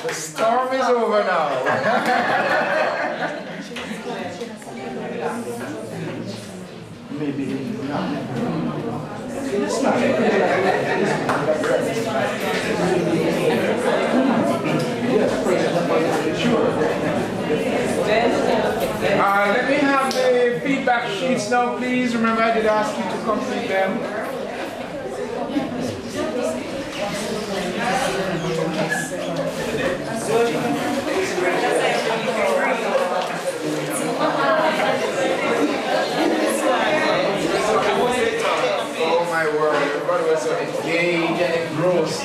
The storm is over now. Maybe not. Let me have the feedback sheets now, please. Remember, I did ask you to complete them. Oh my word, everybody was so engaged and engrossed.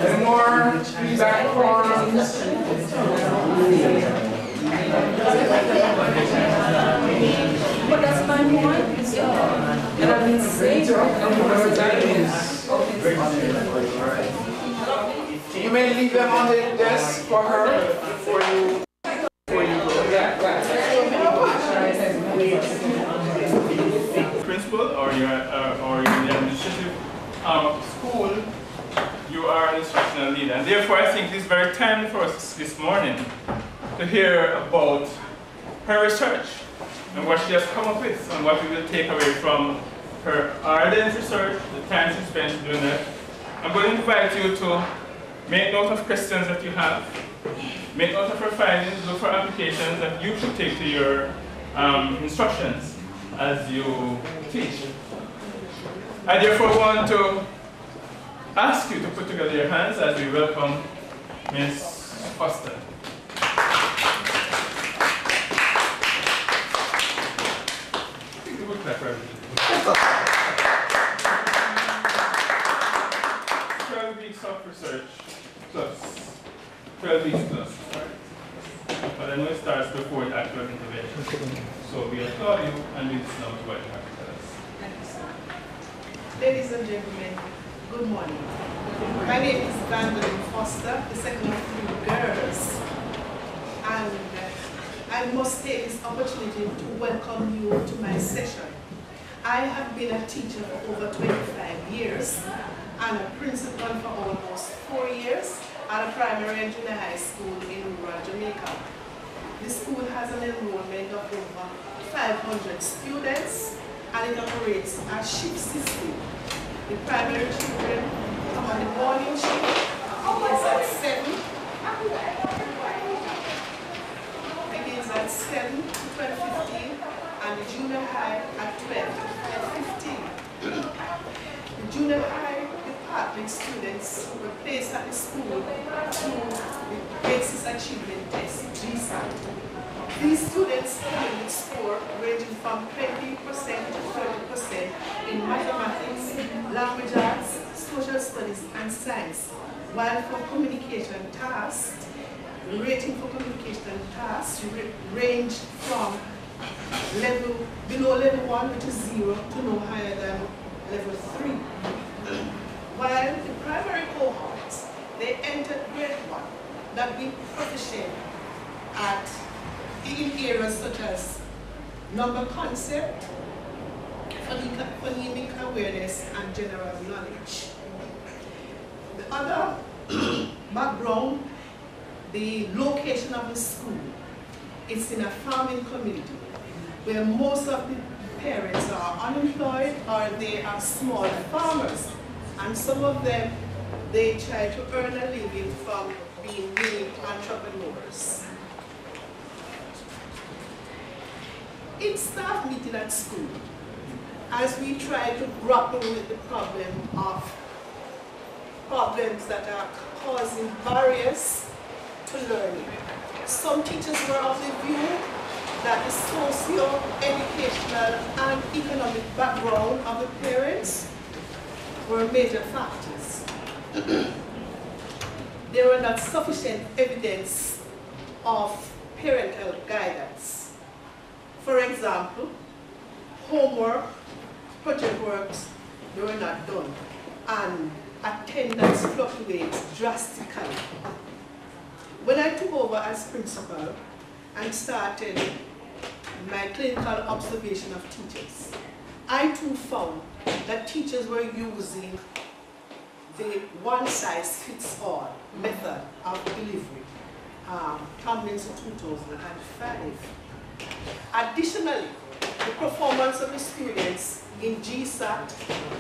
Any more feedback forms? But that's my point. And I've been saying You may leave them on the desk for her before you go. Principal or you're in the administrative arm of the school, you are an instructional leader. And therefore I think it is very timely for us this morning to hear about her research and what she has come up with and what we will take away from her ardent research, the time she spent doing it. I'm going to invite you to make note of questions that you have, make note of your findings, look for applications that you should take to your instructions as you teach. I therefore want to ask you to put together your hands as we welcome Ms. Foster. I think we will clap for everything. 12 weeks of research plus 12 weeks plus. But I know it starts before the actual intervention. So we applaud you and we listen out to what you have to tell us. Ladies and gentlemen, good morning. My name is Gwendolyn Foster, the second of 3 girls. And I must take this opportunity to welcome you to my session. I have been a teacher for over 25 years and a principal for almost 4 years at a primary and junior high school in rural Jamaica. The school has an enrollment of over 500 students and it operates a shift system. The primary children come on the morning shift, begins at 7. Begins at 7 to 12:15 and the junior high at 12 to 12:15. The junior high department students were placed at the school through the Basis Achievement Test, GSAT. These students have a score ranging from 20% to 30% in mathematics, language arts, social studies, and science, while for communication tasks, the rating for communication tasks range from below level 1, which is 0, to no higher than level 3. While the primary cohorts, they entered grade 1, that be proficient in areas such as number concept, phonemic awareness, and general knowledge. The other background, the location of the school, it's in a farming community where most of the parents are unemployed or they are small farmers, and some of them, they try to earn a living from being mini entrepreneurs. In staff meeting at school, as we try to grapple with the problems that are causing barriers to learning, some teachers were of the view that the socio-educational and economic background of the parents were major factors. There were not sufficient evidence of parental guidance. For example, homework, project works, they were not done. and attendance fluctuates drastically. When I took over as principal and started my clinical observation of teachers, I too found that teachers were using the one-size-fits-all method of delivery, coming to 2005. Additionally, the performance of the students in GSAT,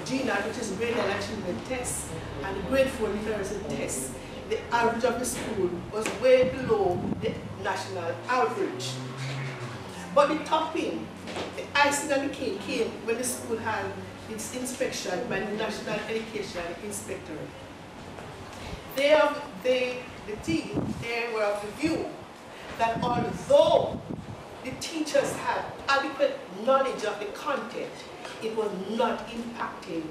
GNAT, which is grade 11 achievement test, and the grade 4 literacy test, the average of the school was way below the national average. But the topping, the icing on the cake came when the school had its inspection by the National Education Inspectorate. The team, they were of the view that although the teachers had adequate knowledge of the content, it was not impacting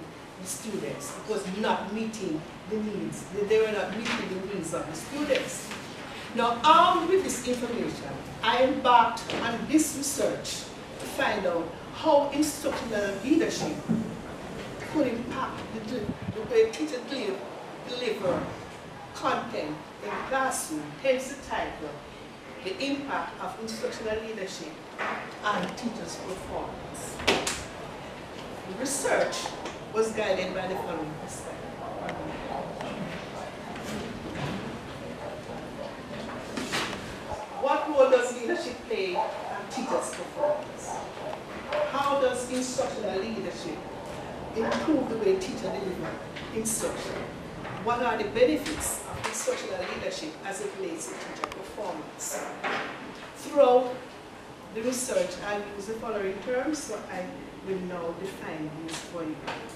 the students. It was not meeting the needs. They were not meeting the needs of the students. Now, armed with this information, I embarked on this research to find out how instructional leadership could impact the way teachers deliver content in the classroom, hence the title, The Impact of Instructional Leadership on Teachers' Performance. The research was guided by the following perspective. What role does leadership play in teachers' performance? How does instructional leadership improve the way teachers deliver instruction? What are the benefits of instructional leadership as it relates to teacher performance? Throughout the research, I use the following terms, so I will now define these for you.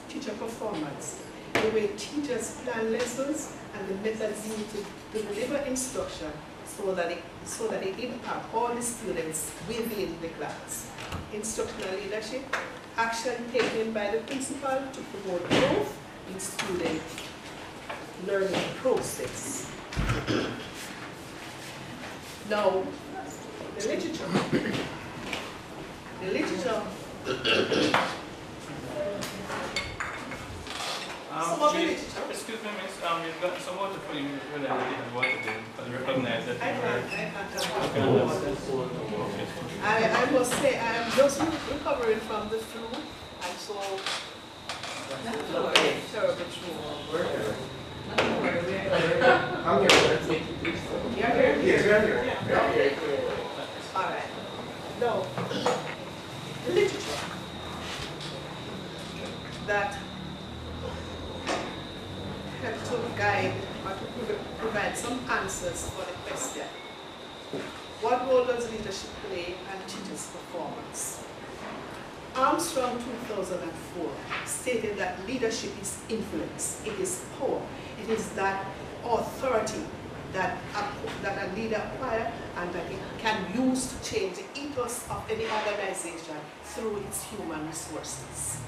Teacher performance, the way teachers plan lessons and the methods used to deliver instruction so that it impact all the students within the class. Instructional leadership, action taken by the principal to promote growth in student learning process. Now, the literature. Excuse me, Miss, you've got some water for you when I didn't water them, but recognize that I must say, I am just recovering from the flu, and so terrible flu. I'm here. You're here? Yes, I'm here. All right. Now, the literature that help to guide or to provide some answers for the question. What role does leadership play in teachers' performance? Armstrong 2004 stated that leadership is influence, it is power, it is that authority that a leader acquires and that it can use to change the ethos of any organization through its human resources.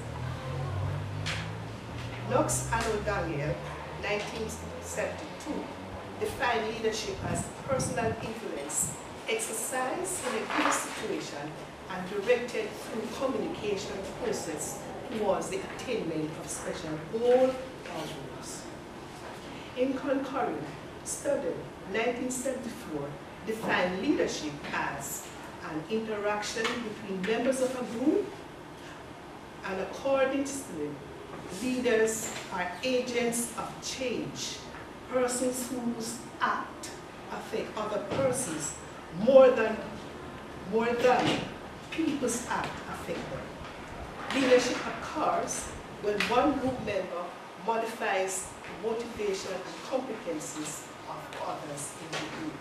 Knox and O'Daniel, 1972, defined leadership as personal influence exercised in a given situation and directed through communication process towards the attainment of special goal or goals. In concurring study, 1974 defined leadership as an interaction between members of a group, and according to study, leaders are agents of change, persons whose act affect other persons more than people's act affect them. Leadership occurs when one group member modifies the motivation and competencies of others in the group.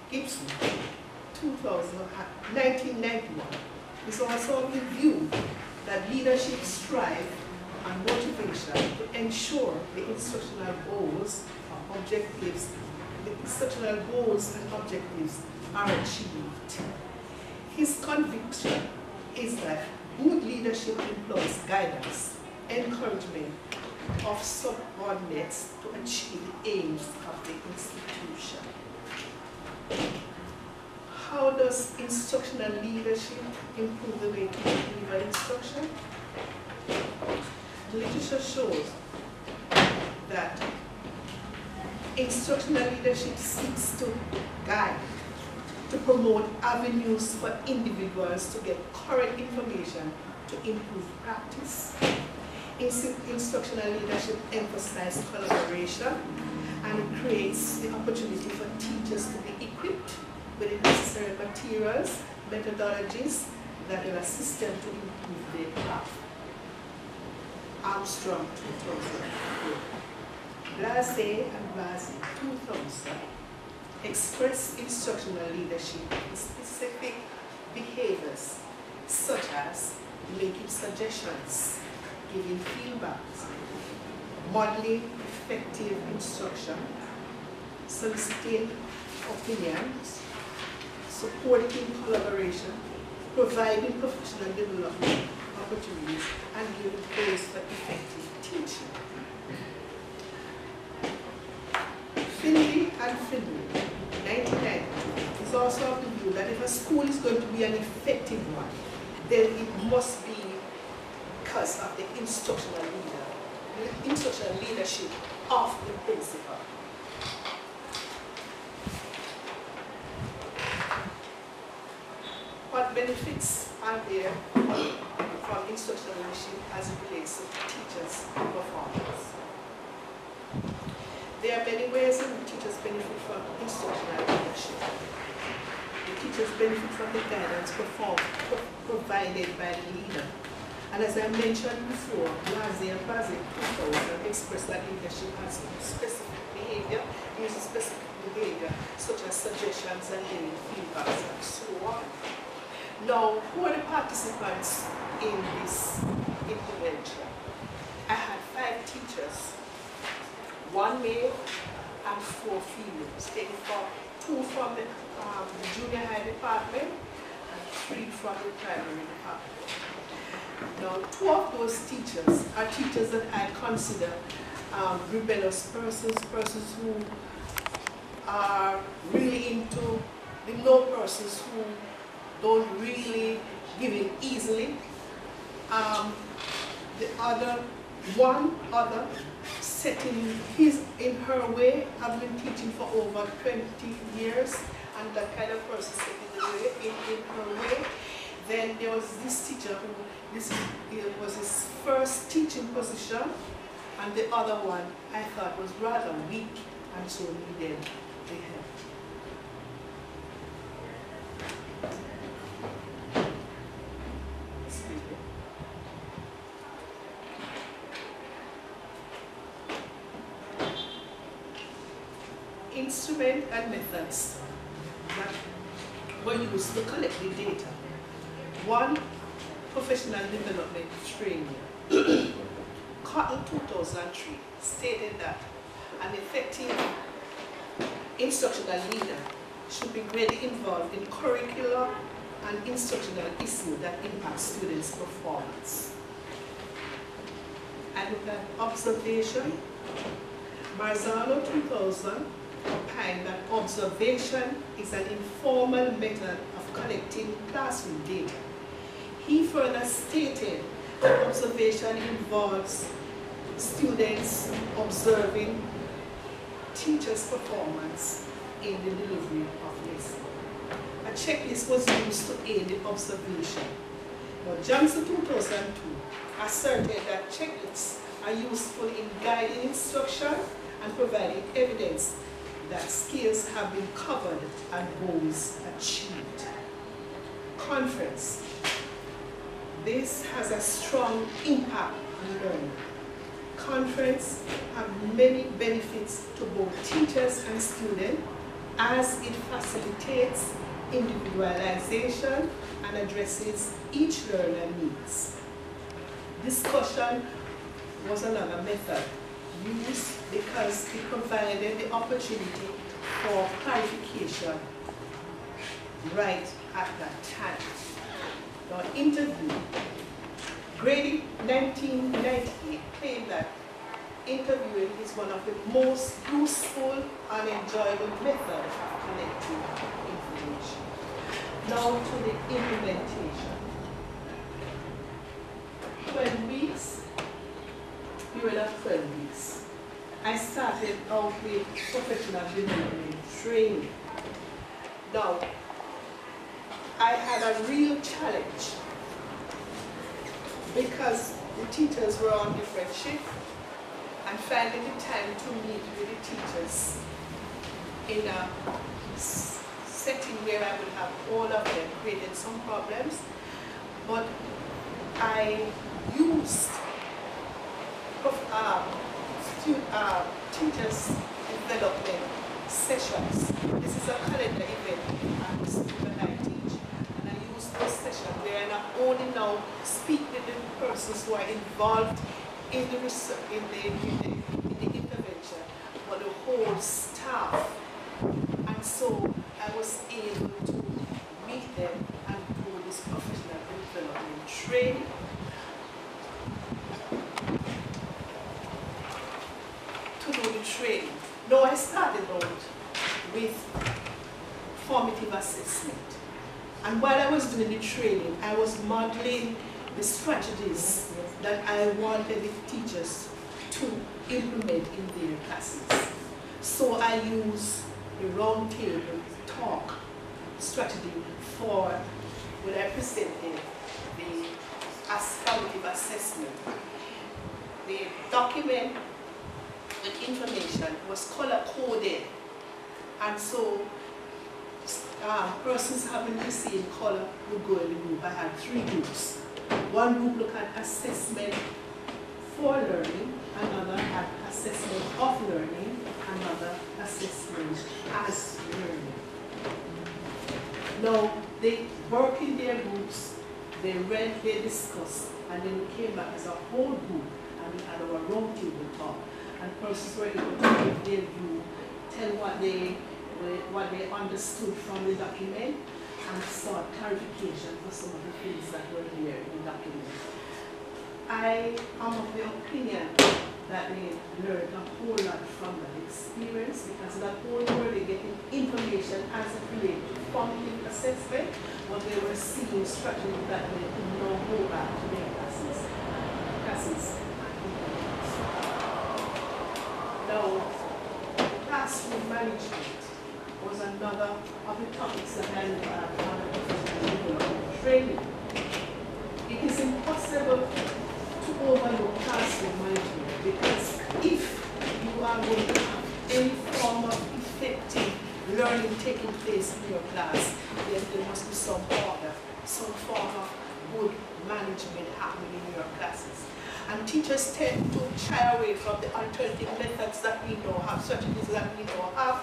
Gibson, 1991, is also of the view that leadership strive and motivation to ensure the instructional goals and objectives are achieved. His conviction is that good leadership employs guidance, encouragement of subordinates to achieve the aims of the institution. How does instructional leadership improve the way to deliver instruction? the literature shows that instructional leadership seeks to guide, to promote avenues for individuals to get current information to improve practice. Instructional leadership emphasizes collaboration and creates the opportunity for teachers to be equipped with the necessary materials, methodologies that will assist them to improve their craft. Armstrong 2000. Blase and Blase 2000 express instructional leadership in specific behaviors such as making suggestions, giving feedbacks, modeling effective instruction, soliciting opinions, supporting collaboration, providing professional development opportunities, and giving praise for effective teaching. Finley and Finley, 1990, is also of the view that if a school is going to be an effective one, then it must be because of the instructional leadership of the principal. What benefits are there from instructional leadership as it relates to teachers' performance? There are many ways in which teachers benefit from instructional leadership. The teachers benefit from the guidance provided by the leader. And as I mentioned before, Blase and Blase 2000 express that leadership has specific behavior, uses specific behavior, such as suggestions and giving feedbacks and so on. Now, who are the participants in this intervention? I had 5 teachers, 1 male and 4 females, taken from 2 from the junior high department and 3 from the primary department. Now, 2 of those teachers are teachers that I consider rebellious persons who are really into the no persons who don't really give in easily. One other set in her way. I've been teaching for over 20 years, and that kind of person set in her way. Then there was this teacher who, it was his first teaching position, and the other one I thought was rather weak and so needed the help. Instrument and methods that were used to collect the data. 1, professional development training. Cotton 2003 stated that an effective instructional leader should be really involved in curricular and instructional issues that impact students' performance. And with an observation, Marzano 2000 opined that observation is an informal method of collecting classroom data. He further stated that observation involves students observing teachers' performance in the delivery of lessons. A checklist was used to aid in observation. Now, Johnson 2002 asserted that checklists are useful in guiding instruction and providing evidence that skills have been covered and goals achieved. Conference. This has a strong impact on learning. Conference have many benefits to both teachers and students as it facilitates individualization and addresses each learner's needs. Discussion was another method used because it provided the opportunity for clarification right at that time. Now, interview. Grady 1998 claimed that interviewing is one of the most useful and enjoyable methods of collecting information. Now to the implementation. 12 weeks period of 12 weeks, I started out with professional development training. Now, I had a real challenge because the teachers were on different shifts, and finding the time to meet with the teachers in a setting where I would have all of them created some problems. But I used teachers development sessions. This is a calendar event at the school that I teach, and I use those sessions where I not only now speak with the persons who are involved in the research, in the intervention, but the whole staff. And so I was able to meet them and do this professional development training. To do the training. Now I started out with formative assessment. And while I was doing the training, I was modeling the strategies that I wanted the teachers to implement in their classes. So I use the round table talk strategy for when I presented the formative assessment. The document with information was color coded, and so persons having the same color would go in the group. I had 3 groups. One group looked at assessment for learning, another had assessment of learning, another assessment as learning. Now, they work in their groups, they read, they discussed, and then we came back as a whole group, and we had our round table talk. And persons were able to give their view, tell what they understood from the document, and sought clarification for some of the things that were there in the document. I am of the opinion that they learned a whole lot from that experience, because that whole world they getting information as it relates to formative assessment, but they were seeing strategies that they could now go back to their classes. Now, classroom management was another of the topics that I looked at on the professional training. It is impossible to overlook classroom management, because if you are going to have any form of effective learning taking place in your class, then there must be some order, some form of good management happening in your classes. And teachers tend to shy away from the alternative methods that we know have, strategies that we know have,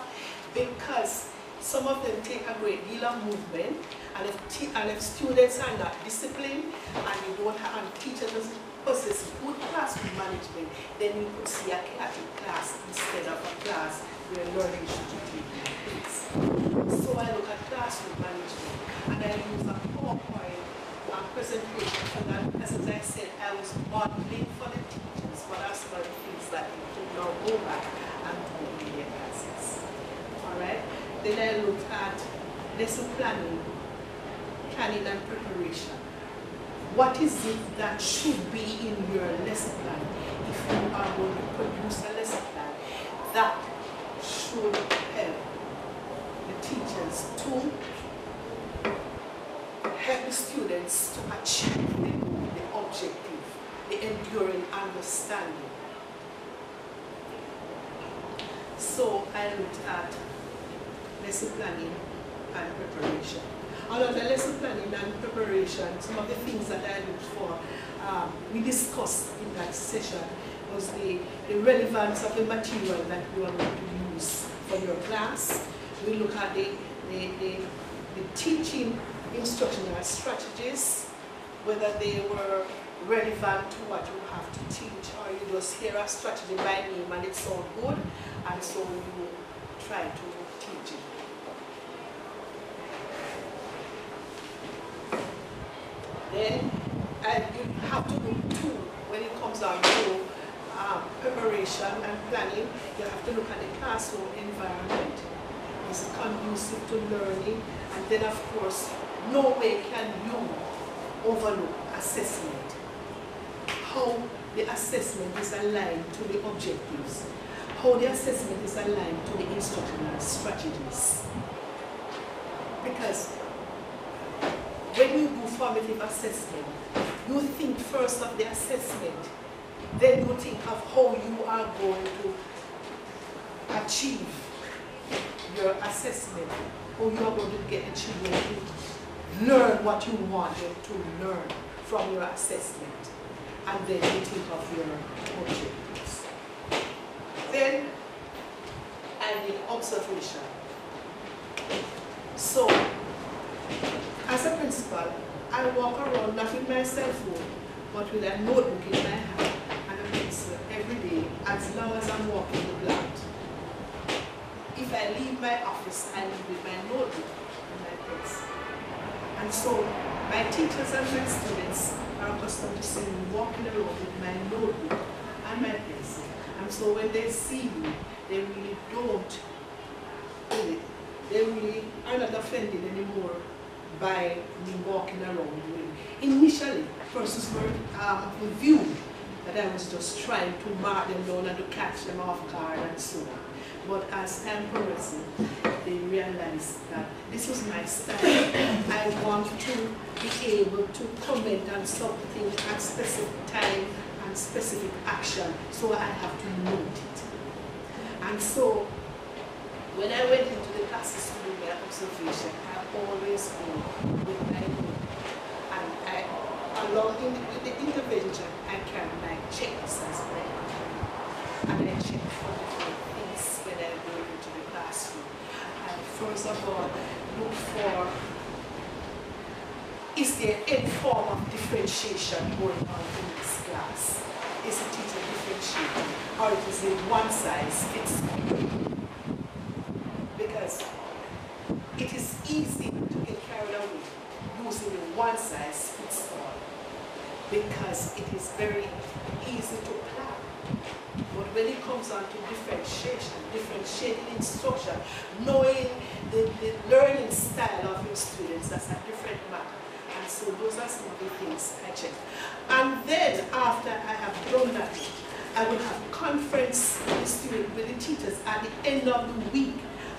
because some of them take a great deal of movement, and if students are not disciplined, and you don't have, and teachers doesn't possess good classroom management, then you could see a chaotic class instead of a class where learning should be taking place. So I look at classroom management, and I use a PowerPoint presentation for that, because as I said, I was modeling for the teachers, but that's one of the things that you could now go back and do in their classes. Alright? Then I looked at lesson planning and preparation. What is it that should be in your lesson plan if you are going to produce a lesson plan that should help the teachers to help the students to achieve the objective, the enduring understanding. So I looked at lesson planning and preparation. Under lesson planning and preparation, some of the things that I looked for, we discussed in that session, was the relevance of the material that you are going to use for your class. We look at the teaching instructional strategies, whether they were relevant to what you have to teach, or you just hear a strategy by name and it sounds good, and so you try to teach it. Then you have to do 2 when it comes down to preparation and planning. You have to look at the classroom environment. Is it conducive to learning? And then of course, no way can you overlook assessment. How the assessment is aligned to the objectives, how the assessment is aligned to the instructional strategies. Because when you do formative assessment, you think first of the assessment, then you think of how you are going to achieve your assessment, how you are going to get the children to learn what you want them to learn from your assessment, and then you think of your objectives. Then I did observation. So, as a principal, I walk around not with my cell phone, but with a notebook in my hand and a pencil every day, as long as I'm walking the plant. If I leave my office, I leave with my notebook and my pencil. And so, my teachers and my students are accustomed to seeing me walking around with my notebook and my pencil. And so when they see me, they really don't, they really are not offended anymore by me walking around with me. Initially, persons were viewed that I was just trying to mark them down and to catch them off guard and so on. But as time progressed, they realized that this was my style. I want to be able to comment on something at specific time and specific action, so I have to note it. And so, when I went into the classes to do my observation, I always go with my note. And along with the intervention, I carry my checks as well. And I check for different things when I go into the classroom. And first of all, look for, is there any form of differentiation going on in this class? Is the teacher differentiating? Or it is a one size fits all? Because it is easy to get carried away using a one size fits all, because it is very easy to plan. But when it comes on to differentiating instruction, knowing the learning style of your students, that's a different matter. And so those are some of the things I check. And then after I have done that, I will have conference with the students, with the teachers at the end of the week,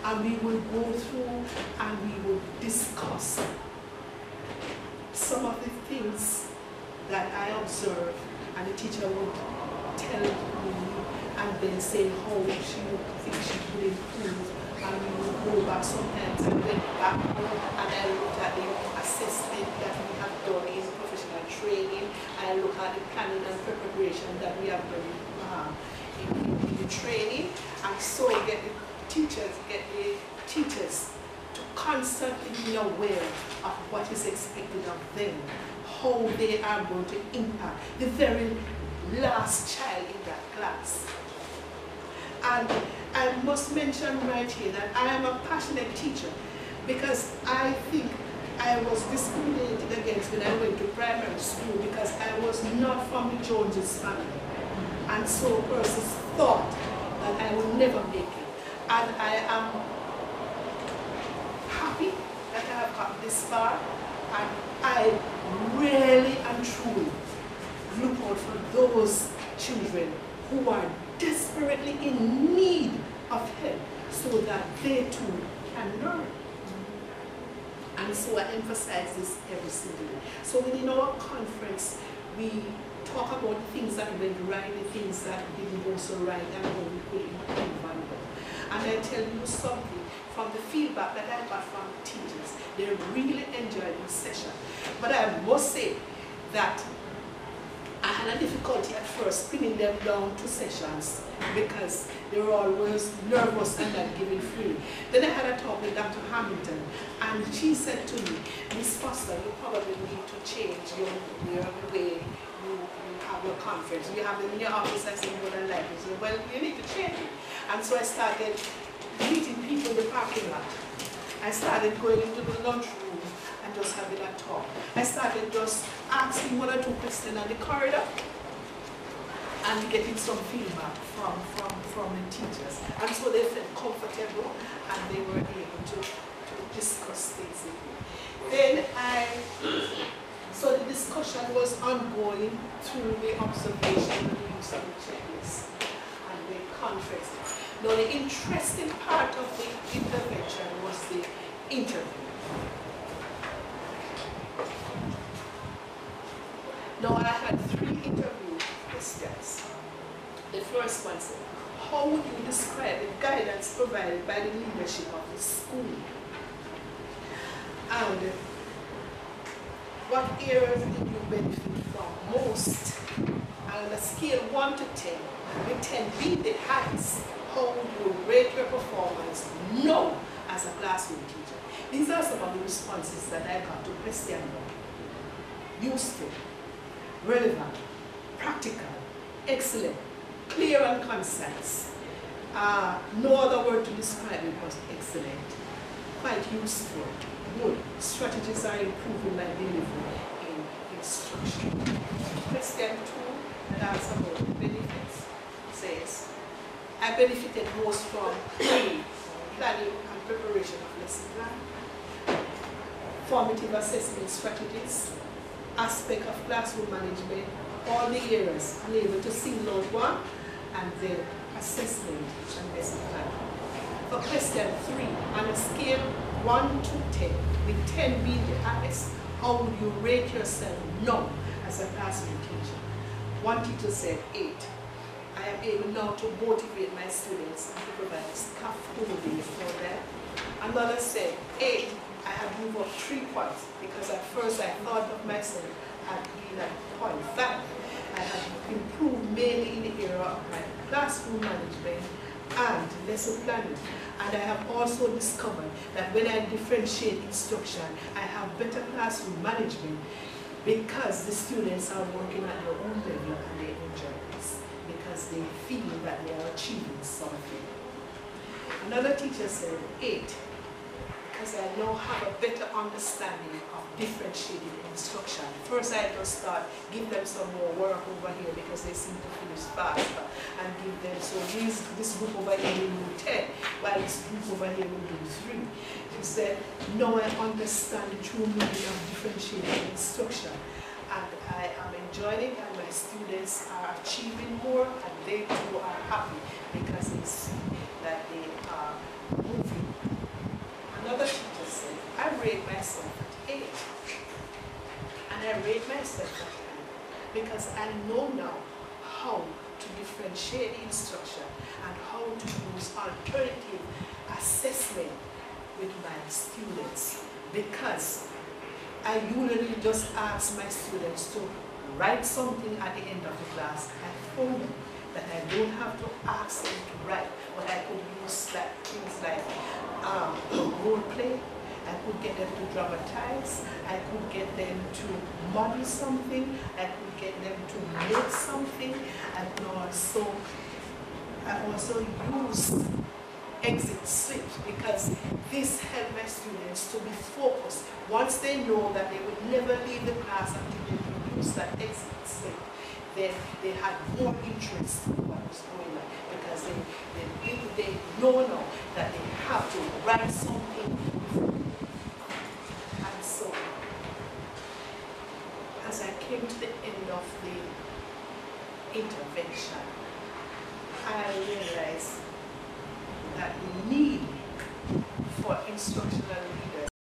and we will go through and we will discuss some of the things that I observe, and the teacher would tell me and then say how she would think she could improve, and we would go back. Sometimes I went back home and I looked at the assessment that we have done in professional training. I look at the planning and preparation that we have done in the training, and so get the teachers to constantly be aware of what is expected of them, how they are going to impact the very last child in that class. And I must mention right here that I am a passionate teacher, because I think I was discriminated against when I went to primary school, because I was not from the Joneses family. And so persons thought that I would never make it. And I am happy that I have come this far, and I really and truly look out for those children who are desperately in need of help, so that they too can learn. And so I emphasize this every single day. So within our conference, we talk about the things that went right, the things that didn't go so right, and how we could improve on them. And I tell you something from the feedback that I got from the teachers. They really enjoyed this session. But I must say that I had a difficulty at first pinning them down to sessions, because they were always nervous and not giving free. Then I had a talk with Dr. Hamilton, and she said to me, Miss Foster, you probably need to change your way you have your conference. You have them in your office, I said, more than likely. So, well, you need to change it. And so I started meeting people in the parking lot. I started going into the lunchroom and just having a talk. I started just asking one or two questions on the corridor and getting some feedback from the teachers. And so they felt comfortable and they were able to discuss things with me. Then I So the discussion was ongoing through the observation and the use of the checklist and the conference. Now the interesting part of the intervention was the interview. Now I had 3 interview questions. The first one said, how would you describe the guidance provided by the leadership of the school? And what areas did you benefit from most? And on a scale 1 to 10, with 10 being the highest, how would you rate your performance now as a classroom teacher? These are some of the responses that I got to question 1. Useful, relevant, practical, excellent, clear and concise. No other word to describe it was excellent, quite useful, good. Strategies are improving my delivery in instruction. Question 2, that asks about the benefits, says, I benefited most from planning and preparation of lesson plan, formative assessment strategies, aspect of classroom management, all the areas, I'm able to single out one, and then assessment and lesson plan. For question 3, on a scale 1 to 10, with 10 being the highest, how would you rate yourself now as a classroom teacher? One teacher said 8. I am able now to motivate my students and to provide scaffolding for them. Another said 8. I have moved up 3 points because at first I thought of myself at being at 0.5. I have improved mainly in the area of my classroom management and lesson planning. And I have also discovered that when I differentiate instruction, I have better classroom management because the students are working at their own level and they enjoy this because they feel that they are achieving something. Another teacher said 8. Because I now have a better understanding of differentiated instruction. First I just start, give them some more work over here because they seem to finish faster, and give them, so this group over here will do 10, while this group over here will do 3. She said, now I understand the true meaning of differentiated instruction, and I am enjoying it, and my students are achieving more, and they too are happy because they see that they are moving. Another teacher said, I rate myself at 8. And I rate myself at 10 because I know now how to differentiate instruction and how to use alternative assessment with my students. Because I usually just ask my students to write something at the end of the class. I found that I don't have to ask them to write, but I could use things like role play. I could get them to dramatize. I could get them to model something. I could get them to make something. And I also use exit slips because this helps my students to be focused. Once they know that they would never leave the class until they produce that exit slip, then they had more interest in what was going on because they know now that they have to write something. And so, as I came to the end of the intervention, I realized that the need for instructional